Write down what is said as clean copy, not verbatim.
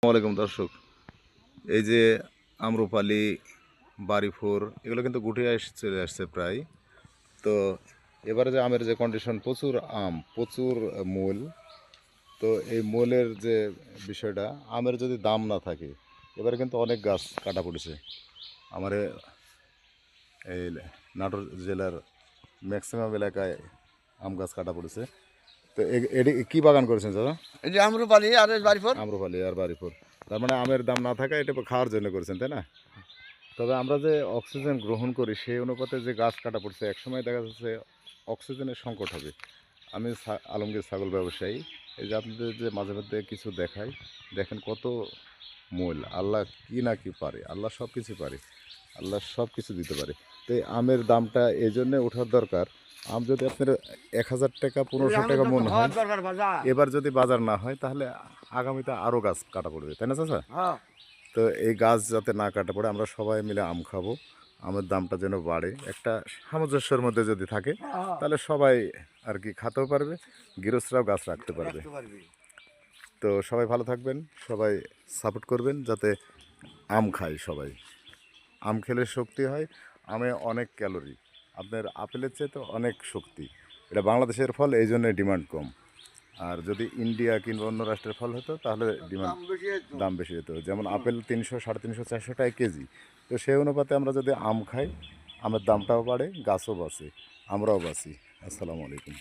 আসসালামাইকুম দর্শক, এই যে আম্রপালি, বাড়িফোর এগুলো কিন্তু গুটিয়ে চলে আসছে প্রায়। তো এবারে যে আমের যে কন্ডিশন, প্রচুর আম, প্রচুর মূল। তো এই মূলের যে বিষয়টা, আমের যদি দাম না থাকে, এবারে কিন্তু অনেক গাছ কাটা পড়েছে। আমার এই নাটোর জেলার ম্যাক্সিমাম এলাকায় আম গাছ কাটা পড়েছে। তো এটি কী বাগান করেছেন দাদা? এই যে আম্রপালি আর এই বাড়িফল। আম্রপালি আর বাড়িফোর, তার মানে আমের দাম না থাকা, এটা খাওয়ার জন্য করেছেন, তাই না? তবে আমরা যে অক্সিজেন গ্রহণ করি সেই অনুপাতে যে গাছ কাটা পড়ছে, একসময় দেখা যাচ্ছে অক্সিজেনের সংকট হবে। আমি আলমগীর ছাগল ব্যবসায়ী। এই যে আপনাদের যে মাঝে মধ্যে কিছু দেখাই, দেখেন কত মূল। আল্লাহ কি না কি পারে, আল্লাহ সব কিছু পারে, আল্লাহ সব কিছু দিতে পারে। তো এই আমের দামটা এই জন্যে ওঠার দরকার। আম যদি আপনার 1000 টাকা 1500 টাকা মন হয়, এবার যদি বাজার না হয়, তাহলে আগামীতে আরও গাছ কাটা পড়বে, তাই না চাচা? তো এই গাছ যাতে না কাটা পড়ে, আমরা সবাই মিলে আম খাবো, আমের দামটা যেন বাড়ে, একটা সামঞ্জস্যের মধ্যে যদি থাকে, তাহলে সবাই আর কি খেতেও পারবে, গৃহস্থরাও গাছ রাখতে পারবে। তো সবাই ভালো থাকবেন, সবাই সাপোর্ট করবেন যাতে আম খায় সবাই। আম খেলে শক্তি হয়, আমে অনেক ক্যালোরি, আপনার আপেলের চেয়ে তো অনেক শক্তি। এটা বাংলাদেশের ফল, এই জন্য ডিমান্ড কম। আর যদি ইন্ডিয়া কিংবা অন্য রাষ্ট্রের ফল হতো, তাহলে দাম বেশি হতো। যেমন আপেল 300, 350, 400 টাকা কেজি। তো সেই অনুপাতে আমরা যদি আম খাই, আমের দামটাও বাড়ে, গাছও বাঁচে, আমরাও বাঁচি। আসসালামু আলাইকুম।